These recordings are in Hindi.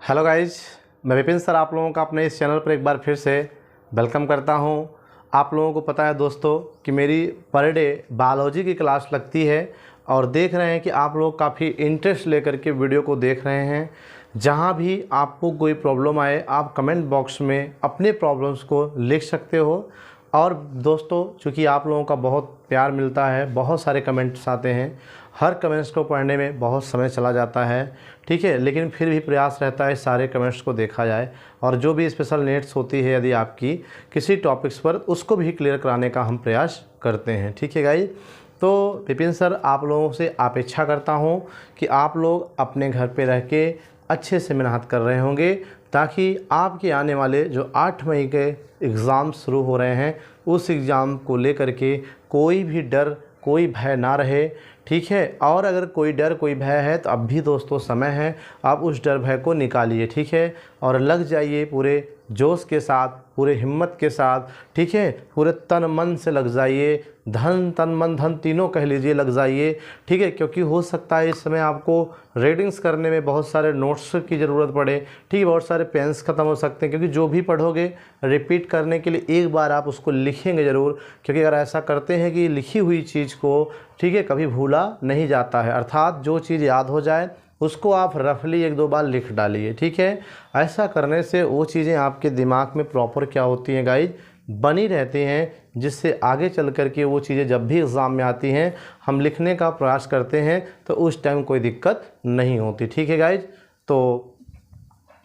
हेलो गाइज, मैं विपिन सर आप लोगों का अपने इस चैनल पर एक बार फिर से वेलकम करता हूं। आप लोगों को पता है दोस्तों कि मेरी पर डे बायोलॉजी की क्लास लगती है और देख रहे हैं कि आप लोग काफ़ी इंटरेस्ट लेकर के वीडियो को देख रहे हैं। जहां भी आपको कोई प्रॉब्लम आए आप कमेंट बॉक्स में अपने प्रॉब्लम्स को लिख सकते हो। और दोस्तों, चूँकि आप लोगों का बहुत प्यार मिलता है, बहुत सारे कमेंट्स आते हैं, हर कमेंट्स को पढ़ने में बहुत समय चला जाता है, ठीक है, लेकिन फिर भी प्रयास रहता है सारे कमेंट्स को देखा जाए और जो भी स्पेशल नीड्स होती है यदि आपकी किसी टॉपिक्स पर, उसको भी क्लियर कराने का हम प्रयास करते हैं। ठीक है गाइस, तो विपिन सर आप लोगों से अपेक्षा करता हूं कि आप लोग अपने घर पे रह के अच्छे से मेहनत कर रहे होंगे ताकि आपके आने वाले जो 8 मई के एग्ज़ाम शुरू हो रहे हैं उस एग्ज़ाम को लेकर के कोई भी डर, कोई भय ना रहे। ठीक है, और अगर कोई डर, कोई भय है तो अब भी दोस्तों समय है, आप उस डर भय को निकालिए। ठीक है, और लग जाइए पूरे जोश के साथ, पूरे हिम्मत के साथ। ठीक है, पूरे तन मन से लग जाइए, धन तन मन धन तीनों कह लीजिए, लग जाइए। ठीक है, क्योंकि हो सकता है इस समय आपको रीडिंग्स करने में बहुत सारे नोट्स की ज़रूरत पड़े। ठीक है, बहुत सारे पेन्स ख़त्म हो सकते हैं, क्योंकि जो भी पढ़ोगे रिपीट करने के लिए एक बार आप उसको लिखेंगे ज़रूर, क्योंकि अगर ऐसा करते हैं कि लिखी हुई चीज़ को, ठीक है, कभी भूला नहीं जाता है। अर्थात जो चीज़ याद हो जाए उसको आप रफली 1-2 बार लिख डालिए। ठीक है, ऐसा करने से वो चीज़ें आपके दिमाग में प्रॉपर क्या होती हैं गाइज, बनी रहती हैं, जिससे आगे चल कर के वो चीज़ें जब भी एग्ज़ाम में आती हैं, हम लिखने का प्रयास करते हैं तो उस टाइम कोई दिक्कत नहीं होती। ठीक है गाइज, तो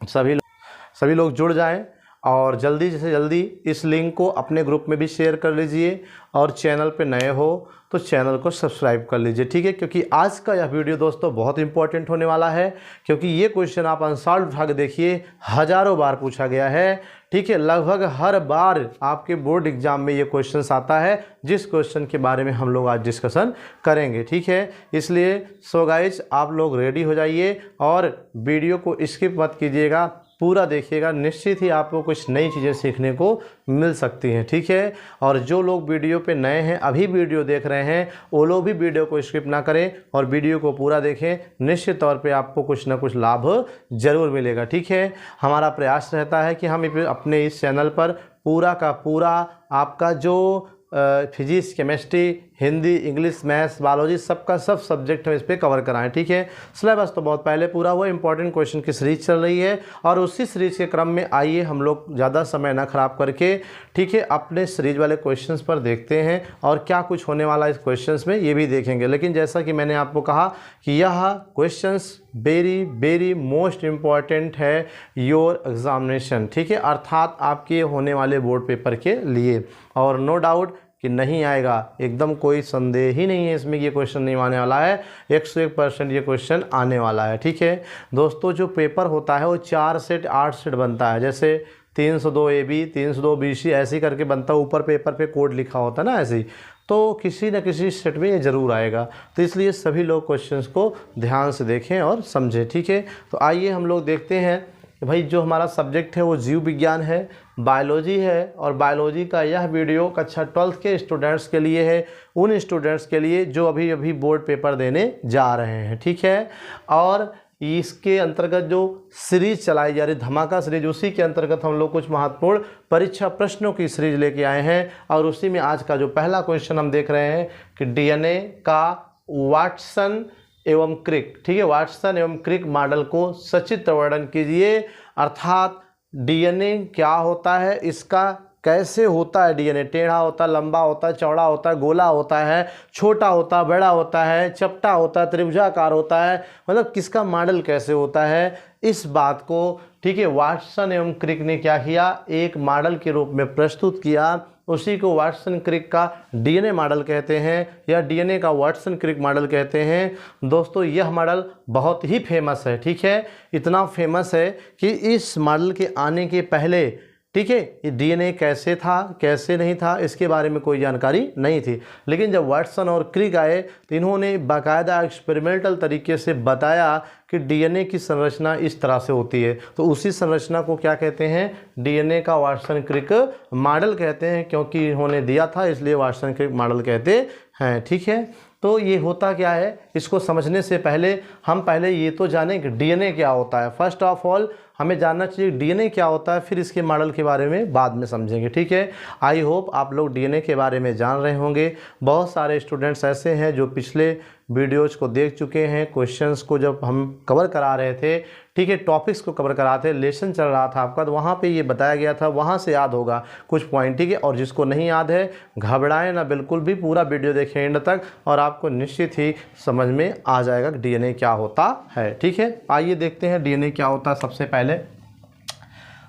सभी लोग जुड़ जाएं और जल्दी से जल्दी इस लिंक को अपने ग्रुप में भी शेयर कर लीजिए और चैनल पे नए हो तो चैनल को सब्सक्राइब कर लीजिए। ठीक है, क्योंकि आज का यह वीडियो दोस्तों बहुत इंपॉर्टेंट होने वाला है, क्योंकि ये क्वेश्चन आप अनसॉल्व उठा के देखिए, हज़ारों बार पूछा गया है। ठीक है, लगभग हर बार आपके बोर्ड एग्जाम में ये क्वेश्चन आता है, जिस क्वेश्चन के बारे में हम लोग आज डिस्कशन करेंगे। ठीक है, इसलिए सो गाइस आप लोग रेडी हो जाइए और वीडियो को स्किप मत कीजिएगा, पूरा देखिएगा, निश्चित ही आपको कुछ नई चीज़ें सीखने को मिल सकती हैं। ठीक है, और जो लोग वीडियो पे नए हैं, अभी वीडियो देख रहे हैं, वो लोग भी वीडियो को स्किप ना करें और वीडियो को पूरा देखें, निश्चित तौर पे आपको कुछ ना कुछ लाभ जरूर मिलेगा। ठीक है, हमारा प्रयास रहता है कि हम अपने इस चैनल पर पूरा का पूरा आपका जो physics, chemistry, Hindi, English, maths, biology, सबका सब सब्जेक्ट हम इस पर कवर कराएं। ठीक है, सिलेबस तो बहुत पहले पूरा हुआ, इंपॉर्टेंट क्वेश्चन की सीरीज चल रही है और उसी सीरीज के क्रम में आइए हम लोग ज़्यादा समय ना खराब करके, ठीक है, अपने सीरीज वाले क्वेश्चंस पर देखते हैं और क्या कुछ होने वाला है इस क्वेश्चंस में ये भी देखेंगे। लेकिन जैसा कि मैंने आपको कहा कि यह questions very very most important है योर एग्जामिनेशन। ठीक है, अर्थात आपके होने वाले बोर्ड पेपर के लिए, और नो डाउट कि नहीं आएगा, एकदम कोई संदेह ही नहीं है इसमें ये क्वेश्चन नहीं आने वाला है, 101% ये क्वेश्चन आने वाला है। ठीक है दोस्तों, जो पेपर होता है वो 4 सेट 8 सेट बनता है, जैसे 302 AB, 302 BC ऐसे ही करके बनता है, ऊपर पेपर पे कोड लिखा होता है ना, ऐसे ही, तो किसी न किसी सेट में ये ज़रूर आएगा। तो इसलिए सभी लोग क्वेश्चंस को ध्यान से देखें और समझें। ठीक है, तो आइए हम लोग देखते हैं भाई, जो हमारा सब्जेक्ट है वो जीव विज्ञान है, बायोलॉजी है, और बायोलॉजी का यह वीडियो कक्षा 12 के स्टूडेंट्स के लिए है, उन स्टूडेंट्स के लिए जो अभी अभी बोर्ड पेपर देने जा रहे हैं। ठीक है, और इसके अंतर्गत जो सीरीज चलाई जा रही धमाका सीरीज, उसी के अंतर्गत हम लोग कुछ महत्वपूर्ण परीक्षा प्रश्नों की सीरीज लेके आए हैं और उसी में आज का जो पहला क्वेश्चन हम देख रहे हैं कि डीएनए का वाटसन एवं क्रिक, ठीक है, वाटसन एवं क्रिक मॉडल को सचित्र वर्णन कीजिए। अर्थात डीएनए क्या होता है, इसका कैसे होता है, डीएनए टेढ़ा होता है, लंबा होता है, चौड़ा होता है, गोला होता है, छोटा होता है, बड़ा होता है, चपटा होता है, त्रिभुजाकार होता है, मतलब किसका मॉडल कैसे होता है, इस बात को, ठीक है, वाटसन एवं क्रिक ने क्या किया, एक मॉडल के रूप में प्रस्तुत किया। उसी को वाटसन क्रिक का डीएनए मॉडल कहते हैं या डीएनए का वाटसन क्रिक मॉडल कहते हैं। दोस्तों यह मॉडल बहुत ही फेमस है। ठीक है, इतना फेमस है कि इस मॉडल के आने के पहले, ठीक है, ये डीएनए कैसे था कैसे नहीं था इसके बारे में कोई जानकारी नहीं थी, लेकिन जब वाटसन और क्रिक आए तो इन्होंने बाकायदा एक्सपेरिमेंटल तरीके से बताया कि डीएनए की संरचना इस तरह से होती है, तो उसी संरचना को क्या कहते हैं, डीएनए का वाटसन क्रिक मॉडल कहते हैं, क्योंकि इन्होंने दिया था इसलिए वाटसन क्रिक मॉडल कहते हैं। ठीक है, तो ये होता क्या है, इसको समझने से पहले हम पहले ये तो जानें कि डीएनए क्या होता है। फर्स्ट ऑफ ऑल हमें जानना चाहिए डीएनए क्या होता है, फिर इसके मॉडल के बारे में बाद में समझेंगे, ठीक है। आई होप आप लोग डीएनए के बारे में जान रहे होंगे। बहुत सारे स्टूडेंट्स ऐसे हैं जो पिछले वीडियोज़ को देख चुके हैं, क्वेश्चंस को जब हम कवर करा रहे थे, ठीक है, टॉपिक्स को कवर कराते, लेसन चल रहा था आपका, तो वहाँ पे ये बताया गया था, वहाँ से याद होगा कुछ पॉइंट, ठीक है। और जिसको नहीं याद है घबराएं ना बिल्कुल भी, पूरा वीडियो देखें एंड तक और आपको निश्चित ही समझ में आ जाएगा कि डीएनए क्या होता है, ठीक है। आइए देखते हैं डीएनए क्या होता है। सबसे पहले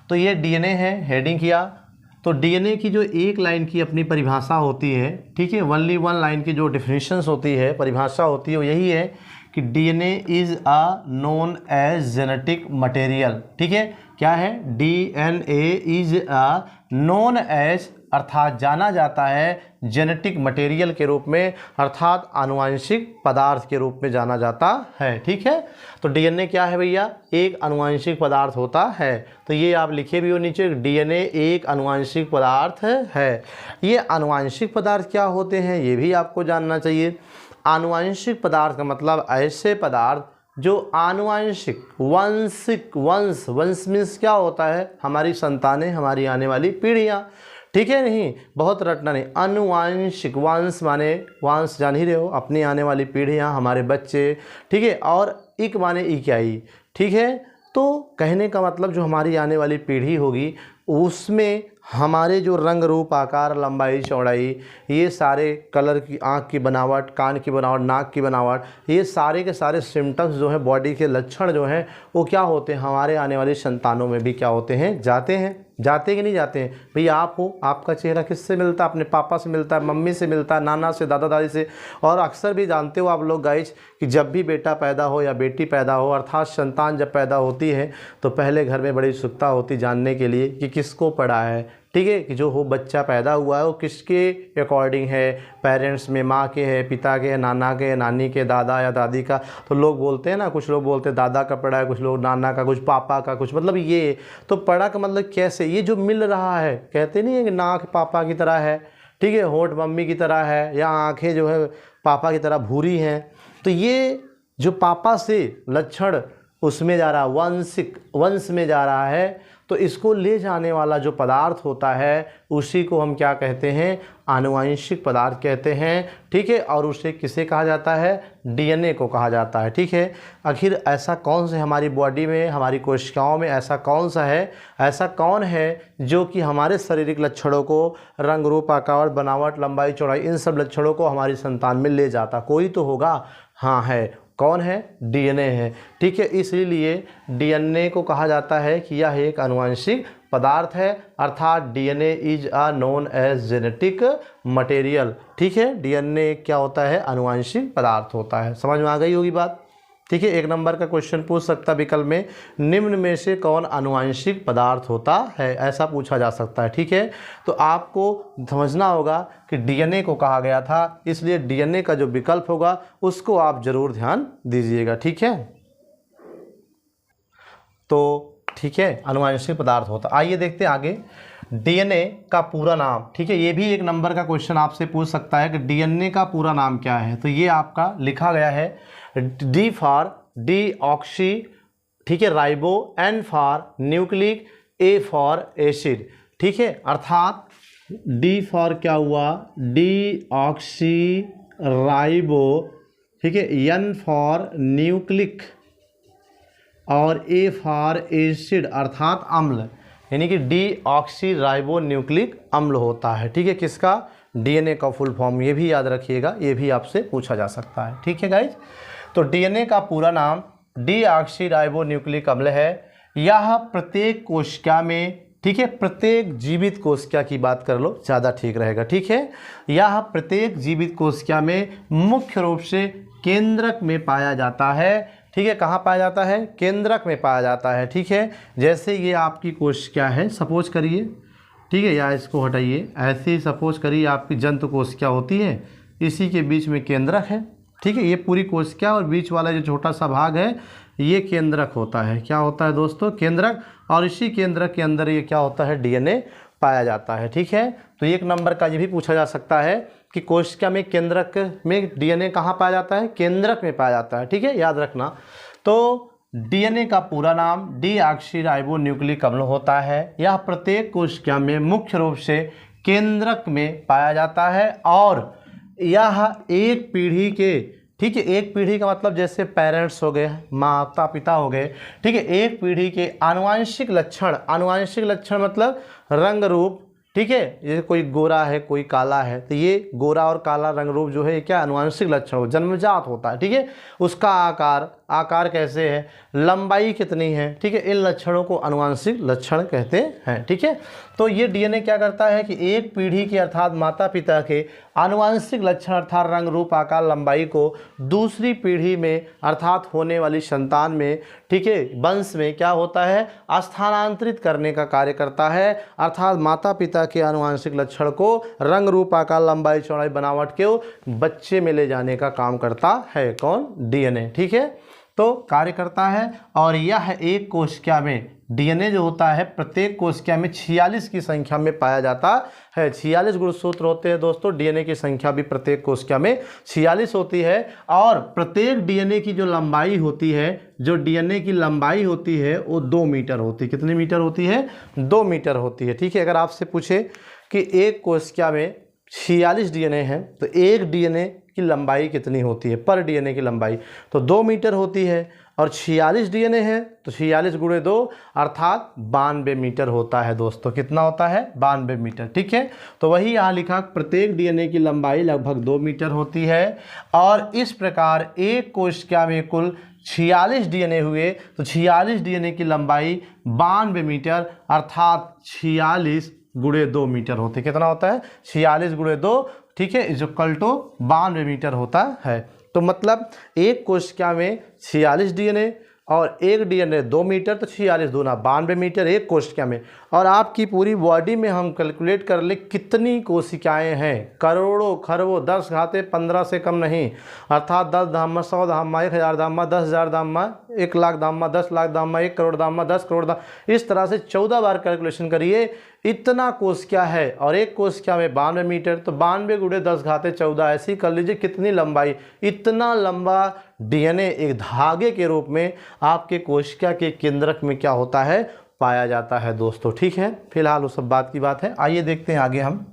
तो ये डीएनए है, हेडिंग किया। तो डीएनए की जो एक लाइन की अपनी परिभाषा होती है, ठीक है, ओनली वन लाइन की जो डेफिनेशंस होती है, परिभाषा होती है, वो यही है कि DNA is a known as genetic material, ठीक है। क्या है, DNA is a known as, अर्थात जाना जाता है जेनेटिक मटेरियल के रूप में, अर्थात आनुवंशिक पदार्थ के रूप में जाना जाता है, ठीक है। तो डीएनए क्या है भैया, एक आनुवंशिक पदार्थ होता है। तो ये आप लिखे भी हो नीचे, डीएनए एक आनुवंशिक पदार्थ है। ये आनुवंशिक पदार्थ क्या होते हैं ये भी आपको जानना चाहिए। आनुवंशिक पदार्थ का मतलब ऐसे पदार्थ जो आनुवंशिक, वंश मीन्स क्या होता है, हमारी संतानें, हमारी आने वाली पीढ़ियाँ, ठीक है। नहीं बहुत रटना नहीं, अनुवांशिक, वंश माने वंश जान ही रहे हो, अपनी आने वाली पीढ़ियाँ, हमारे बच्चे, ठीक है। और इक माने इकाई, ठीक है। तो कहने का मतलब जो हमारी आने वाली पीढ़ी होगी उसमें हमारे जो रंग रूप, आकार, लंबाई, चौड़ाई, ये सारे कलर की, आँख की बनावट, कान की बनावट, नाक की बनावट, ये सारे के सारे सिम्टम्स जो हैं, बॉडी के लक्षण जो हैं, वो क्या होते हैं, हमारे आने वाली संतानों में भी क्या होते हैं, जाते हैं। जाते कि नहीं जाते हैं भैया। आप हो, आपका चेहरा किससे मिलता है, अपने पापा से मिलता है, मम्मी से मिलता है, नाना से, दादा दादी से। और अक्सर भी जानते हो आप लोग गाइज कि जब भी बेटा पैदा हो या बेटी पैदा हो, अर्थात संतान जब पैदा होती है तो पहले घर में बड़ी उत्सुकता होती जानने के लिए कि किसको पड़ा है, ठीक है, कि जो हो बच्चा पैदा हुआ है वो किसके अकॉर्डिंग है, पेरेंट्स में, माँ के है, पिता के है, नाना के है, नानी के, दादा या दादी का। तो लोग बोलते हैं ना, कुछ लोग बोलते हैं दादा का पड़ा है, कुछ लोग नाना का, कुछ पापा का, कुछ मतलब ये। तो पड़ा का मतलब कैसे, ये जो मिल रहा है, कहते नहीं है कि नाक पापा की तरह है, ठीक है, होंठ मम्मी की तरह है, या आँखें जो है पापा की तरह भूरी हैं। तो ये जो पापा से लक्षण उसमें जा रहा, वंश में जा रहा है, तो इसको ले जाने वाला जो पदार्थ होता है उसी को हम क्या कहते हैं, आनुवंशिक पदार्थ कहते हैं, ठीक है। और उसे किसे कहा जाता है, डीएनए को कहा जाता है, ठीक है। आखिर ऐसा कौन सा हमारी बॉडी में, हमारी कोशिकाओं में ऐसा कौन सा है, ऐसा कौन है जो कि हमारे शारीरिक लक्षणों को, रंग रूप, आकार, बनावट, लंबाई, चौड़ाई, इन सब लक्षणों को हमारी संतान में ले जाता, कोई तो होगा। हाँ है, कौन है, डीएनए है, ठीक है। इसलिए डीएनए को कहा जाता है कि यह एक आनुवंशिक पदार्थ है, अर्थात DNA is a known as genetic material, ठीक है। डीएनए क्या होता है, आनुवंशिक पदार्थ होता है। समझ में आ गई होगी बात, ठीक है। एक नंबर का क्वेश्चन पूछ सकता विकल्प में, निम्न में से कौन आनुवंशिक पदार्थ होता है, ऐसा पूछा जा सकता है, ठीक है। तो आपको समझना होगा कि डीएनए को कहा गया था, इसलिए डीएनए का जो विकल्प होगा उसको आप जरूर ध्यान दीजिएगा, ठीक है। तो ठीक है, आनुवंशिक पदार्थ होता। आइए देखते हैं आगे, डीएनए का पूरा नाम, ठीक है। ये भी एक नंबर का क्वेश्चन आपसे पूछ सकता है कि डीएनए का पूरा नाम क्या है। तो ये आपका लिखा गया है, डी फॉर डीऑक्सी, ठीक है, ribo, N for nucleic, A for acid, ठीक है। अर्थात डी फॉर क्या हुआ, डीऑक्सी राइबो, ठीक है, एन फॉर न्यूक्लिक और ए फॉर एसिड अर्थात अम्ल, यानी कि डीऑक्सी राइबो न्यूक्लिक अम्ल होता है, ठीक है। किसका, डीएनए का फुल फॉर्म, ये भी याद रखिएगा, ये भी आपसे पूछा जा सकता है, ठीक है गाइज। तो डीएनए का पूरा नाम डीऑक्सी राइबो न्यूक्लिक अम्ल है। यह प्रत्येक कोशिका में, ठीक है, प्रत्येक जीवित कोशिका की बात कर लो ज़्यादा ठीक रहेगा, ठीक है। यह प्रत्येक जीवित कोशिका में मुख्य रूप से केंद्रक में पाया जाता है, ठीक है। कहाँ पाया जाता है, केंद्रक में पाया जाता है, ठीक है। जैसे ये आपकी कोशिका है, सपोज करिए, ठीक है, या इसको हटाइए, ऐसे ही सपोज करिए आपकी जंतु कोशिका होती है, इसी के बीच में केंद्रक है, ठीक है। ये पूरी कोशिका और बीच वाला जो छोटा सा भाग है ये केंद्रक होता है। क्या होता है दोस्तों, केंद्रक। और इसी केंद्रक के अंदर ये क्या होता है, डीएनए पाया जाता है, ठीक है। तो एक नंबर का ये भी पूछा जा सकता है कि कोशिका में केंद्रक में डीएनए कहाँ पाया जाता है, केंद्रक में पाया जाता है, ठीक है, याद रखना। तो डीएनए का पूरा नाम डीऑक्सीराइबोन्यूक्लिक अम्ल होता है। यह प्रत्येक कोशिका में मुख्य रूप से केंद्रक में पाया जाता है और यह एक पीढ़ी के, ठीक है, एक पीढ़ी का मतलब जैसे पेरेंट्स हो गए, माता पिता हो गए, ठीक है, एक पीढ़ी के आनुवांशिक लक्षण, आनुवांशिक लक्षण मतलब रंग रूप, ठीक है, जैसे कोई गोरा है कोई काला है, तो ये गोरा और काला रंग रूप जो है क्या आनुवांशिक लक्षण हो, जन्मजात होता है, ठीक है। उसका आकार, आकार कैसे है, लंबाई कितनी है, ठीक है, इन लक्षणों को आनुवांशिक लक्षण कहते हैं, ठीक है। तो ये डीएनए क्या करता है कि एक पीढ़ी के अर्थात माता पिता के आनुवांशिक लक्षण अर्थात रंग रूप आकार लंबाई को दूसरी पीढ़ी में अर्थात होने वाली संतान में, ठीक है, वंश में क्या होता है, स्थानांतरित करने का कार्य करता है। अर्थात माता पिता के आनुवांशिक लक्षण को रंग रूप आकार लंबाई चौड़ाई बनावट के बच्चे में ले जाने का काम करता है कौन, डीएनए, ठीक है। तो कार्य करता है और यह एक कोशिका में डीएनए जो होता है प्रत्येक कोशिका में 46 की संख्या में पाया जाता है। 46 गुणसूत्र होते हैं दोस्तों, डीएनए की संख्या भी प्रत्येक कोशिका में 46 होती है। और प्रत्येक डीएनए की जो लंबाई होती है, जो डीएनए की लंबाई होती है वो 2 मीटर होती है। कितनी मीटर होती है, 2 मीटर होती है, ठीक है। अगर आपसे पूछे कि एक कोशिका में 46 डीएनए हैं तो एक डीएनए की लंबाई कितनी होती है, पर डीएनए की लंबाई तो 2 मीटर होती है। और 46 डीएनए है तो 46 गुणे 2 अर्थात 92 मीटर होता है दोस्तों। कितना होता है, 92 मीटर, ठीक है। तो वही यहाँ लिखा, प्रत्येक डीएनए की लंबाई लगभग 2 मीटर होती है। और इस प्रकार एक कोशिका में कुल 46 डीएनए हुए तो 46 डीएनए की लंबाई 92 मीटर अर्थात 46 गुणे 2 मीटर होते। कितना होता है, 46 गुणे 2, ठीक है, जो कल्टो 92 मीटर होता है। तो मतलब एक कोशिका में 46 डीएनए और एक डीएनए 2 मीटर, तो 46 दूना 92 मीटर एक कोशिका में। और आपकी पूरी बॉडी में हम कैलकुलेट कर ले कितनी कोशिकाएं हैं, करोड़ों खरबों 10 घाते 15 से कम नहीं, अर्थात 10 धामा 100 धामा 1000 धामा 10,000 धामा 1 लाख धामा 10 लाख धामा 1 करोड़ धामा 10 करोड़ धामा, इस तरह से 14 बार कैलकुलेशन करिए, इतना कोशिका है। और एक कोशिका में 92 मीटर, तो 92 गुणे 10 घाते 14, ऐसी कर लीजिए कितनी लंबाई, इतना लंबा डीएनए एक धागे के रूप में आपके कोशिका के केंद्रक में क्या होता है, पाया जाता है दोस्तों, ठीक है। फिलहाल उस सब बात की बात है, आइए देखते हैं आगे हम।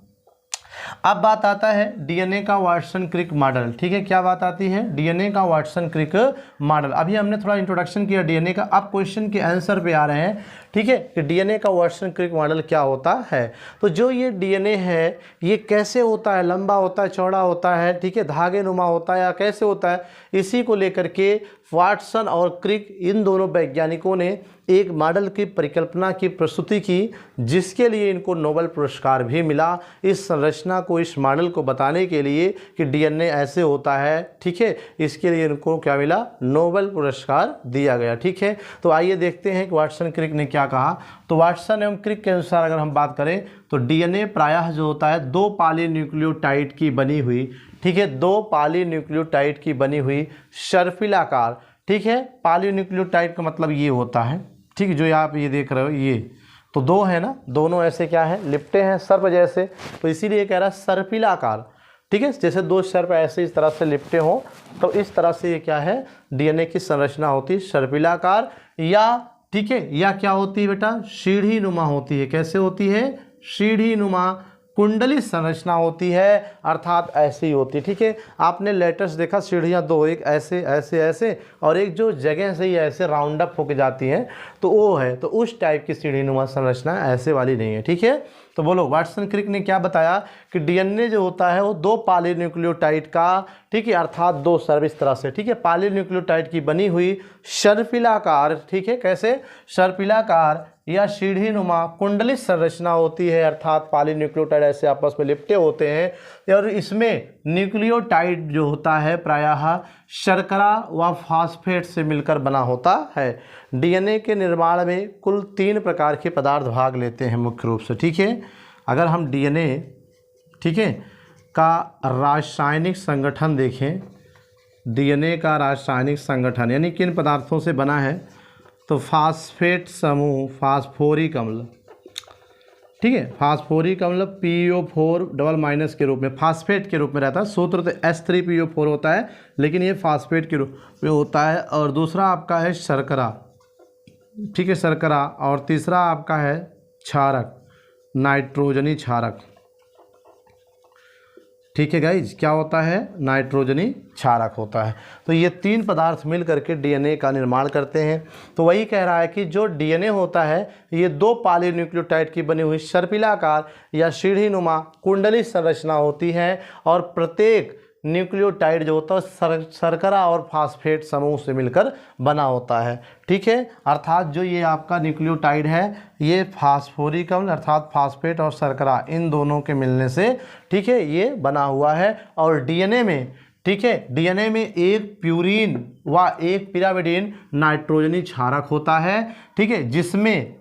अब बात आता है डीएनए का वाटसन क्रिक मॉडल, ठीक है। क्या बात आती है, डीएनए का वाटसन क्रिक मॉडल। अभी हमने थोड़ा इंट्रोडक्शन किया डीएनए का, अब क्वेश्चन के आंसर पे आ रहे हैं, ठीक है, कि डीएनए का वाटसन क्रिक मॉडल क्या होता है। तो जो ये डीएनए है ये कैसे होता है, लंबा होता है, चौड़ा होता है, ठीक है, धागे नुमा होता है या कैसे होता है, इसी को लेकर के वाटसन और क्रिक इन दोनों वैज्ञानिकों ने एक मॉडल की परिकल्पना की प्रस्तुति की, जिसके लिए इनको नोबेल पुरस्कार भी मिला। इस संरचना को, इस मॉडल को बताने के लिए कि डीएनए ऐसे होता है, ठीक है, इसके लिए इनको क्या मिला, नोबेल पुरस्कार दिया गया, ठीक है। तो आइए देखते हैं कि वाटसन क्रिक ने क्या कहा। तो वाटसन एवं क्रिक के अनुसार अगर हम बात करें तो डीएनए प्रायः जो होता है 2 पॉलीन्यूक्लियोटाइड की बनी हुई, ठीक है, 2 पॉलीन्यूक्लियोटाइड की बनी हुई सर्पिलाकार, ठीक है। पॉलीन्यूक्लियोटाइड का मतलब ये होता है, ठीक है, जो आप ये देख रहे हो, ये तो 2 है ना, दोनों ऐसे क्या है, लिपटे हैं सर्प जैसे, तो इसीलिए कह रहा है सर्पिलाकार, ठीक है, जैसे 2 सर्प ऐसे इस तरह से लिपटे हों, तो इस तरह से ये क्या है, डीएनए की संरचना होती है सर्पिलाकार, या ठीक है, या क्या होती है बेटा, सीढ़ी नुमा होती है। कैसे होती है, सीढ़ी नुमा कुंडली संरचना होती है, अर्थात ऐसी होती है, ठीक है। आपने लेटर्स देखा, सीढ़ियाँ 2, एक ऐसे ऐसे ऐसे और एक जो जगह से ही ऐसे राउंड अप होके जाती हैं, तो वो है, तो उस टाइप की सीढ़ी नुमा संरचना, ऐसे वाली नहीं है, ठीक है। तो बोलो वाटसन क्रिक ने क्या बताया कि डीएनए जो होता है वो 2 पॉलीन्यूक्लियोटाइड का, ठीक है, अर्थात 2 सर्प इस तरह से, ठीक है, पॉलीन्यूक्लियोटाइड की बनी हुई सर्पिलाकार, ठीक है, कैसे, सर्पिलाकार या सीढ़ी नुमा कुंडलित संरचना होती है, अर्थात पॉलीन्यूक्लियोटाइड ऐसे आपस में लिपटे होते हैं। और इसमें न्यूक्लियोटाइड जो होता है प्रायः शर्करा व फास्फेट से मिलकर बना होता है। डीएनए के निर्माण में कुल 3 प्रकार के पदार्थ भाग लेते हैं मुख्य रूप से, ठीक है। अगर हम डीएनए, ठीक है, का रासायनिक संगठन देखें, डीएनए का रासायनिक संगठन यानी किन पदार्थों से बना है, तो फास्फेट समूह, फास्फोरिक अम्ल, ठीक है। फास्फोरिक अम्ल PO4 डबल माइनस के रूप में, फास्फेट के रूप में रहता है। सूत्र तो H3PO4 होता है, लेकिन ये फास्फेट के रूप में होता है। और दूसरा आपका है शर्करा, ठीक है, शर्करा। और तीसरा आपका है क्षारक, नाइट्रोजनी क्षारक, ठीक है गाइज। क्या होता है? नाइट्रोजनी क्षारक होता है। तो ये तीन पदार्थ मिल करके डीएनए का निर्माण करते हैं। तो वही कह रहा है कि जो डीएनए होता है ये 2 पॉलीन्यूक्लियोटाइड की बनी हुई सर्पिलाकार या सीढ़ीनुमा कुंडली संरचना होती है। और प्रत्येक न्यूक्लियोटाइड जो होता है शर्करा और फास्फेट समूह से मिलकर बना होता है, ठीक है। अर्थात जो ये आपका न्यूक्लियोटाइड है ये फास्फोरिक अम्ल अर्थात फास्फेट और शर्करा इन दोनों के मिलने से, ठीक है, ये बना हुआ है। और डीएनए में, ठीक है, डीएनए में एक प्यूरीन व एक पिरामिडीन नाइट्रोजनी क्षारक होता है, ठीक है, जिसमें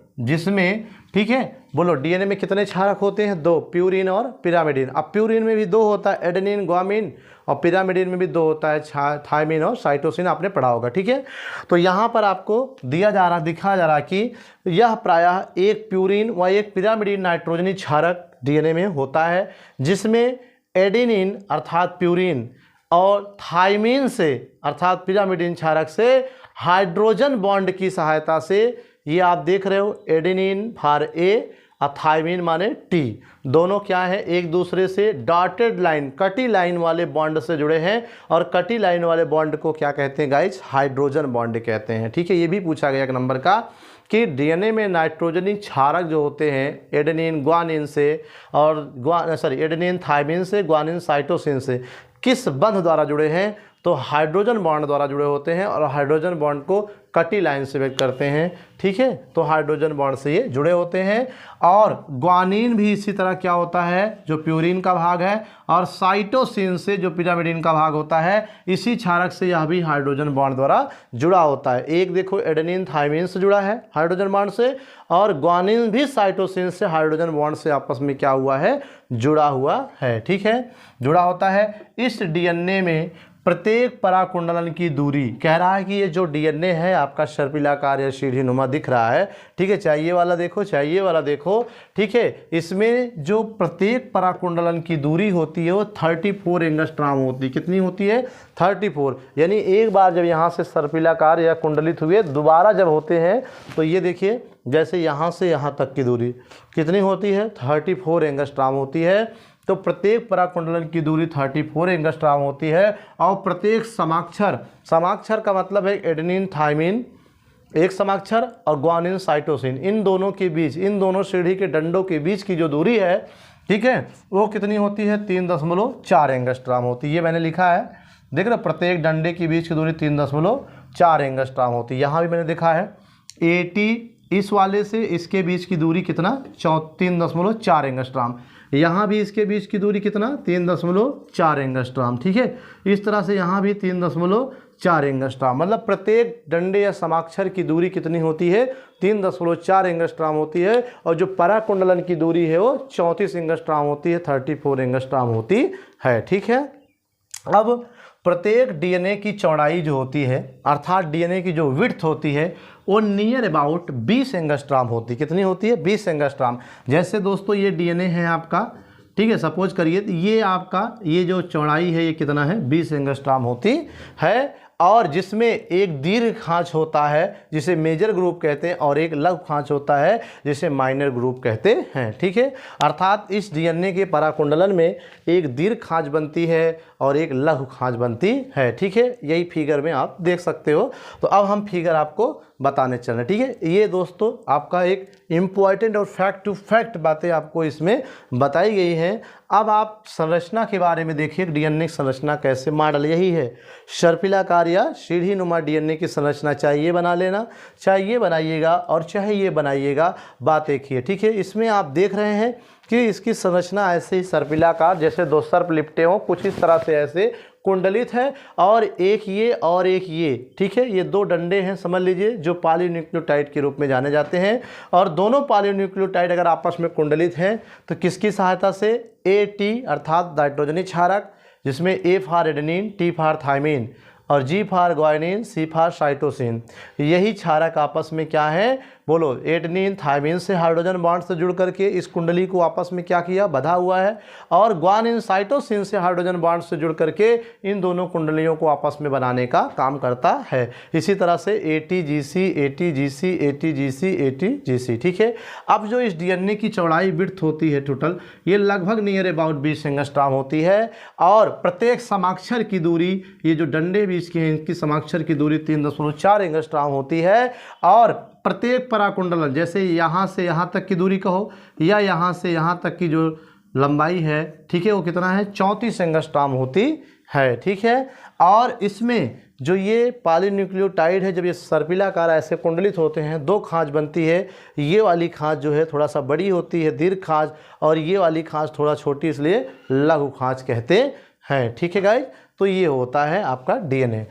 ठीक है, बोलो डीएनए में कितने क्षारक होते हैं? 2, प्यूरीन और पिरामिडीन। अब प्यूरीन में भी 2 होता है, एडेनिन ग्वामीन, और पिरामिडीन में भी 2 होता है, थायमिन और साइटोसिन, आपने पढ़ा होगा, ठीक है। तो यहाँ पर आपको दिखा जा रहा कि यह प्रायः एक प्यूरीन व एक पिरामिडीन नाइट्रोजनी क्षारक डीएनए में होता है, जिसमें एडेनिन अर्थात प्यूरीन और थायमिन से अर्थात पिरामिडीन क्षारक से हाइड्रोजन बॉन्ड की सहायता से, ये आप देख रहे हो, एडेनिन फॉर ए और थायमिन माने टी, दोनों क्या है? एक दूसरे से डॉटेड लाइन, कटी लाइन वाले बॉन्ड से जुड़े हैं। और कटी लाइन वाले बॉन्ड को क्या कहते हैं गाइज? हाइड्रोजन बॉन्ड कहते हैं, ठीक है। ये भी पूछा गया एक नंबर का कि डीएनए में नाइट्रोजनी क्षारक जो होते हैं एडेनिन ग्वानिन से और एडेनिन थायमिन से, ग्वानिन साइटोसिन से किस बंध द्वारा जुड़े हैं? तो हाइड्रोजन बॉन्ड द्वारा जुड़े होते हैं। और हाइड्रोजन बॉन्ड को कटी लाइन से व्यक्त करते हैं, ठीक है। तो हाइड्रोजन बॉन्ड से ये जुड़े होते हैं। और ग्वानिन भी इसी तरह क्या होता है? जो प्यूरीन का भाग है, और साइटोसिन से जो पिरामिडीन का भाग होता है, इसी क्षारक से यह भी हाइड्रोजन बॉन्ड द्वारा जुड़ा होता है। एक देखो एडेनिन थायमिन से जुड़ा है हाइड्रोजन बॉन्ड से, और ग्वानिन भी साइटोसिन से हाइड्रोजन बॉन्ड से आपस में क्या हुआ है? जुड़ा हुआ है, ठीक है, जुड़ा होता है। इस डीएनए में प्रत्येक पराकुंडलन की दूरी, कह रहा है कि ये जो डीएनए है आपका सर्पिलाकार या सीढ़ीनुमा दिख रहा है, ठीक है, चाहिए वाला देखो, चाहिए वाला देखो, ठीक है। इसमें जो प्रत्येक पराकुंडलन की दूरी होती है वो 34 एंगस्ट्राम होती है। कितनी होती है? 34। यानी एक बार जब यहाँ से सर्पिलाकार या कुंडलित हुए, दोबारा जब होते हैं तो ये देखिए, जैसे यहाँ से यहाँ तक की दूरी कितनी होती है? 34 एंगस्ट्राम होती है। तो प्रत्येक पराकुंडलन की दूरी 34 एंगस्ट्राम होती है। और प्रत्येक समाक्षर का मतलब है एडेनिन थायमिन एक समाक्षर और ग्वानिन साइटोसिन, इन दोनों के बीच, इन दोनों सीढ़ी के डंडों के बीच की जो दूरी है, ठीक है, वो कितनी होती है? 3.4 एंगस्ट्राम होती है। ये मैंने लिखा है, देख रहे, प्रत्येक डंडे के बीच की दूरी 3.4 एंगस्ट्राम होती है। यहाँ भी मैंने देखा है 80, इस वाले से इसके बीच की दूरी कितना? 3.4 एंगस्ट्राम। यहाँ भी इसके बीच की दूरी कितना? 3.4 एंगस्ट्राम, ठीक है। इस तरह से यहाँ भी 3.4 एंगस्ट्राम, मतलब प्रत्येक डंडे या समाक्षर की दूरी कितनी होती है? 3.4 एंगस्ट्राम होती है। और जो पराकुंडलन की दूरी है वो 34 एंगस्ट्राम होती है, 34 एंगस्ट्राम होती है, ठीक है। अब प्रत्येक डीएनए की चौड़ाई जो होती है, अर्थात डीएनए की जो विड्थ होती है, वो नियर अबाउट 20 एंगस्ट्राम होती है। कितनी होती है? 20 एंगस्ट्राम। जैसे दोस्तों ये डीएनए है आपका, ठीक है, सपोज करिए ये आपका ये जो चौड़ाई है ये कितना है? 20 एंगस्ट्राम होती है। और जिसमें एक दीर्घ खांच होता है जिसे मेजर ग्रुप कहते हैं, और एक लघु खांच होता है जिसे माइनर ग्रुप कहते हैं, ठीक है। अर्थात इस डीएनए के पराकुंडलन में एक दीर्घ खांच बनती है और एक लघु खांच बनती है, ठीक है। यही फिगर में आप देख सकते हो। तो अब हम फिगर आपको बताने चल रहे हैं, ठीक है। ये दोस्तों आपका एक इम्पॉर्टेंट और फैक्ट टू फैक्ट बातें आपको इसमें बताई गई हैं। अब आप संरचना के बारे में देखिए, डीएनए की संरचना कैसे, मॉडल यही है, सर्पिलाकार या सीढ़ीनुमा डीएनए की संरचना चाहिए बना लेना, चाहिए बनाइएगा और चाहे ये बनाइएगा, बात एक ही है, ठीक है। इसमें आप देख रहे हैं कि इसकी संरचना ऐसे ही सर्पिलाकार, जैसे 2 सर्प लिपटे हों, कुछ इस तरह से ऐसे कुंडलित है, और एक ये और एक ये, ठीक है। ये 2 डंडे हैं समझ लीजिए, जो पॉलीन्यूक्लियोटाइड के रूप में जाने जाते हैं। और दोनों पॉलीन्यूक्लियोटाइड अगर आपस में कुंडलित हैं तो किसकी सहायता से? AT अर्थात नाइट्रोजनी क्षारक, जिसमें A for adenine, T for thymine और G for guanine, C for cytosine. यही क्षारक आपस में क्या है, बोलो, एडेनिन थायमिन से हाइड्रोजन बॉन्ड से जुड़ करके इस कुंडली को आपस में क्या किया, बंधा हुआ है, और ग्वानिन साइटोसिन से हाइड्रोजन बॉन्ड से जुड़ करके इन दोनों कुंडलियों को आपस में बनाने का काम करता है। इसी तरह से ATGC ATGC ATGC ATGC, ठीक है। अब जो इस DNA की चौड़ाई विड्थ होती है टोटल, ये लगभग नियर अबाउट 20 एंगस्ट्रॉम होती है, और प्रत्येक समाक्षर की दूरी, ये जो डंडे बीच के हैं इनकी समाक्षर की दूरी 3.4 एंगस्ट्रॉम होती है, और प्रत्येक पराकुंडलन, जैसे यहाँ से यहाँ तक की दूरी कहो या यहाँ से यहाँ तक की जो लंबाई है, ठीक है, वो कितना है, 34 एंगस्ट्रॉम होती है, ठीक है। और इसमें जो ये पॉलीन्यूक्लियोटाइड है, जब ये सर्पिलाकार ऐसे कुंडलित होते हैं, दो खांच बनती है। ये वाली खांच जो है थोड़ा सा बड़ी होती है, दीर्घ खांच, और ये वाली खांच थोड़ा छोटी, इसलिए लघु खांच कहते हैं, ठीक है गाइज। तो ये होता है आपका DNA,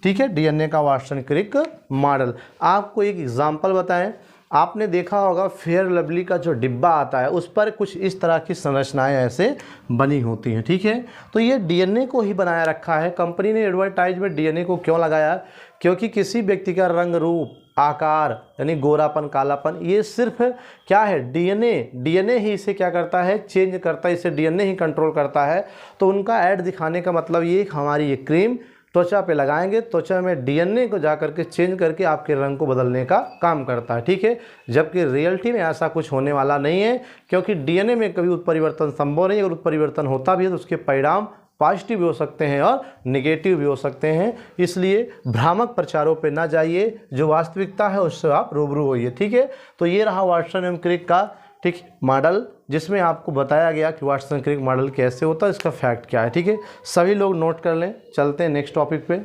ठीक है, DNA का वाटसन क्रिक मॉडल। आपको एक एग्जांपल बताएं, आपने देखा होगा फेयर लवली का जो डिब्बा आता है उस पर कुछ इस तरह की संरचनाएं ऐसे बनी होती हैं, ठीक है। तो ये DNA को ही बनाया रखा है। कंपनी ने एडवर्टाइज में DNA को क्यों लगाया, क्योंकि किसी व्यक्ति का रंग रूप आकार यानी गोरापन कालापन, ये सिर्फ क्या है, DNA ही इसे क्या करता है, चेंज करता है, इसे DNA ही कंट्रोल करता है। तो उनका ऐड दिखाने का मतलब ये, हमारी ये क्रीम त्वचा पे लगाएंगे, त्वचा में DNA को जा करके चेंज करके आपके रंग को बदलने का काम करता है, ठीक है। जबकि रियलिटी में ऐसा कुछ होने वाला नहीं है, क्योंकि DNA में कभी उत्परिवर्तन संभव नहीं है। अगर उत्परिवर्तन होता भी है तो उसके परिणाम पॉजिटिव भी हो सकते हैं और निगेटिव भी हो सकते हैं। इसलिए भ्रामक प्रचारों पे ना जाइए, जो वास्तविकता है उससे आप रूबरू होइए, ठीक है। तो ये रहा वाटसन एंड क्रिक का, ठीक, मॉडल, जिसमें आपको बताया गया कि वाटसन क्रिक मॉडल कैसे होता है, इसका फैक्ट क्या है, ठीक है। सभी लोग नोट कर लें। चलते हैं नेक्स्ट टॉपिक पे।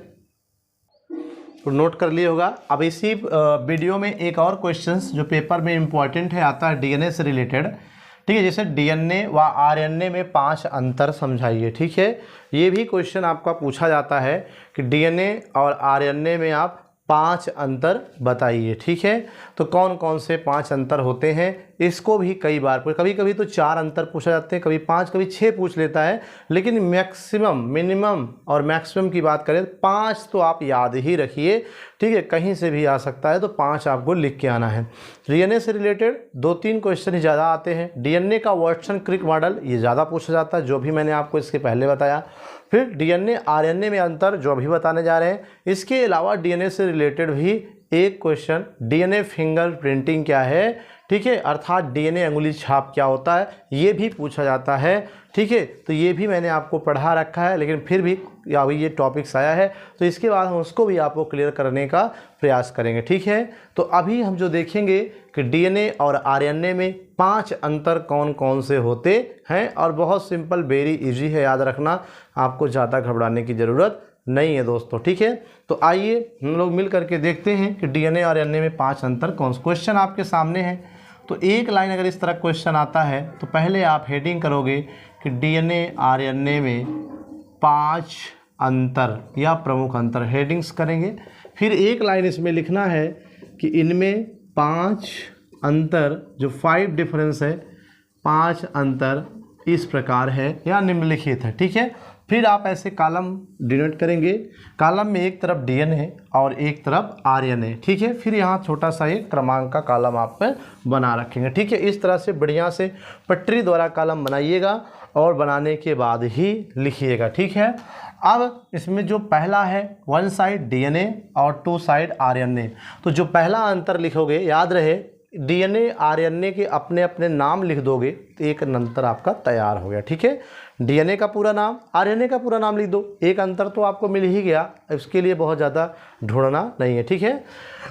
तो नोट कर लिए होगा। अब इसी वीडियो में एक और क्वेश्चंस जो पेपर में इम्पॉर्टेंट है आता है DNA से रिलेटेड, ठीक है। जैसे DNA व RNA में 5 अंतर समझाइए, ठीक है। ये भी क्वेश्चन आपका पूछा जाता है कि DNA और RNA में आप 5 अंतर बताइए, ठीक है। तो कौन कौन से 5 अंतर होते हैं, इसको भी कई बार, कभी कभी तो 4 अंतर पूछा जाते हैं, कभी 5, कभी 6 पूछ लेता है। लेकिन मैक्सिमम, मिनिमम और मैक्सिमम की बात करें 5 तो आप याद ही रखिए, ठीक है। कहीं से भी आ सकता है, तो 5 आपको लिख के आना है। DNA से रिलेटेड 2-3 क्वेश्चन ही ज़्यादा आते हैं। DNA का वाटसन क्रिक मॉडल ये ज़्यादा पूछा जाता है, जो भी मैंने आपको इसके पहले बताया। फिर DNA RNA में अंतर, जो अभी बताने जा रहे हैं। इसके अलावा DNA से रिलेटेड भी एक क्वेश्चन, DNA फिंगर प्रिंटिंग क्या है, ठीक है, अर्थात DNA अंगुली छाप क्या होता है, ये भी पूछा जाता है, ठीक है। तो ये भी मैंने आपको पढ़ा रखा है, लेकिन फिर भी अभी ये टॉपिक्स आया है तो इसके बाद हम उसको भी आपको क्लियर करने का प्रयास करेंगे, ठीक है। तो अभी हम जो देखेंगे कि DNA और RNA में 5 अंतर कौन कौन से होते हैं, और बहुत सिंपल, वेरी इजी है, याद रखना, आपको ज़्यादा घबराने की ज़रूरत नहीं है दोस्तों, ठीक है। तो आइए हम लोग मिल करके देखते हैं कि DNA और RNA में 5 अंतर कौन से। क्वेश्चन आपके सामने है, तो एक लाइन अगर इस तरह क्वेश्चन आता है तो पहले आप हेडिंग करोगे कि DNA RNA में 5 अंतर या प्रमुख अंतर, हेडिंग्स करेंगे। फिर एक लाइन इसमें लिखना है कि इनमें 5 अंतर, जो 5 डिफरेंस है, 5 अंतर इस प्रकार है या निम्नलिखित है, ठीक है। फिर आप ऐसे कॉलम डिनोट करेंगे, कॉलम में एक तरफ DNA और एक तरफ RNA, ठीक है। फिर यहाँ छोटा सा एक क्रमांक का कॉलम आप बना रखेंगे, ठीक है। इस तरह से बढ़िया से पटरी द्वारा कॉलम बनाइएगा और बनाने के बाद ही लिखिएगा, ठीक है। अब इसमें जो पहला है 1 साइड DNA और 2 साइड RNA, तो जो पहला अंतर लिखोगे, याद रहे DNA RNA के अपने अपने नाम लिख दोगे तो एक अंतर आपका तैयार हो गया, ठीक है। DNA का पूरा नाम, RNA का पूरा नाम लिख दो, एक अंतर तो आपको मिल ही गया, इसके लिए बहुत ज़्यादा ढूंढना नहीं है, ठीक है।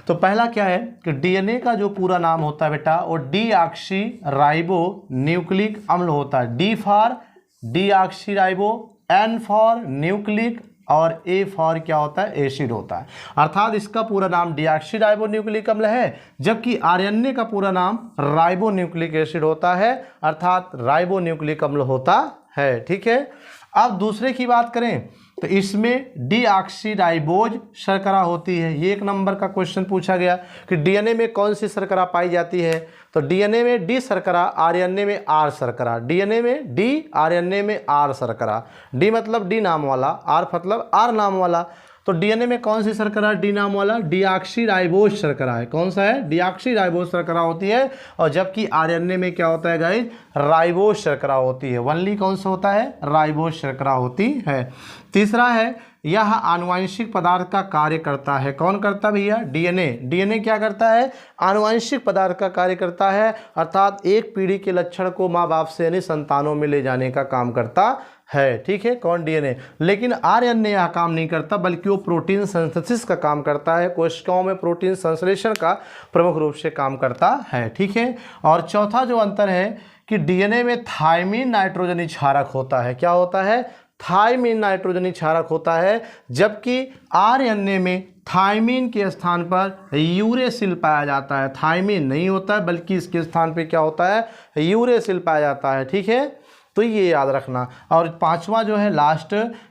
तो पहला क्या है कि DNA का जो पूरा नाम होता है बेटा, वो डीऑक्सी राइबो न्यूक्लिक अम्ल होता है। D for deoxy ribo, N for nucleic, और A फॉर क्या होता है, एसिड होता है। अर्थात इसका पूरा नाम डीऑक्सी राइबो न्यूक्लिक अम्ल है, जबकि RNA का पूरा नाम राइबो न्यूक्लिक एसिड होता है, अर्थात राइबो न्यूक्लिक अम्ल होता है, ठीक है। अब दूसरे की बात करें तो इसमें डीऑक्सीराइबोज शर्करा होती है। ये 1 नंबर का क्वेश्चन पूछा गया कि DNA में कौन सी शर्करा पाई जाती है, तो DNA में D शर्करा, RNA में R शर्करा। DNA में D, RNA में R शर्करा। D मतलब D नाम वाला, R मतलब R नाम वाला। तो डीएनए में कौन सी शर्करा डी नाम वाला डीऑक्सीराइबोज शर्करा है। कौन सा है? डीऑक्सीराइबोज शर्करा होती है। और जबकि आरएनए में क्या होता है गाइस? राइबोज शर्करा होती है। वनली कौन सा होता है? राइबोज शर्करा होती है। तीसरा है यह आनुवंशिक पदार्थ का कार्य करता है। कौन करता है भैया? डीएनए। डीएनए क्या करता है? आनुवंशिक पदार्थ का कार्य करता है, अर्थात एक पीढ़ी के लक्षण को माँ बाप से यानी संतानों में ले जाने का काम करता है। ठीक है, कौन? डीएनए। लेकिन आरएनए यह काम नहीं करता, बल्कि वो प्रोटीन सिंथेसिस का काम करता है। कोशिकाओं में प्रोटीन संश्लेषण का प्रमुख रूप से काम करता है। ठीक है। और चौथा जो अंतर है कि डीएनए में थायमिन नाइट्रोजनी क्षारक होता है। क्या होता है? थायमिन नाइट्रोजनी क्षारक होता है। जबकि आरएनए में थायमिन के स्थान पर यूरेसिल पाया जाता है। थायमिन नहीं होता है, बल्कि इसके स्थान पे क्या होता है? यूरेसिल पाया जाता है। ठीक है, तो ये याद रखना। और पांचवा जो है लास्ट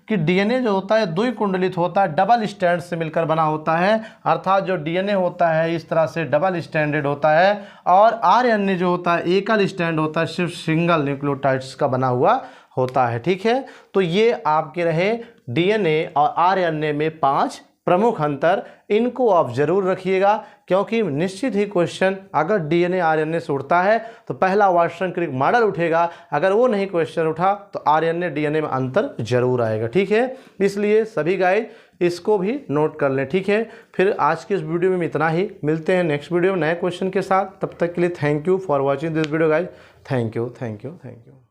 कि डीएनए जो होता है द्विकुंडलित होता है, डबल स्टैंड से मिलकर बना होता है। अर्थात जो डीएनए होता है इस तरह से डबल स्टैंडर्ड होता है, और आरएनए जो होता है एकल स्टैंड होता है, सिर्फ सिंगल न्यूक्लियोटाइड्स का बना हुआ होता है। ठीक है, तो ये आपके रहे डीएनए और आरएनए में 5 प्रमुख अंतर। इनको आप जरूर रखिएगा, क्योंकि निश्चित ही क्वेश्चन अगर डीएनए आरएनए से उठता है तो पहला वाटसन-क्रिक मॉडल उठेगा। अगर वो नहीं क्वेश्चन उठा तो आरएनए डीएनए में अंतर जरूर आएगा। ठीक है, इसलिए सभी गाइस इसको भी नोट कर लें। ठीक है, फिर आज की इस वीडियो में इतना ही। मिलते हैं नेक्स्ट वीडियो में नए क्वेश्चन के साथ। तब तक के लिए thank you for watching this video guys. Thank you, thank you, thank you.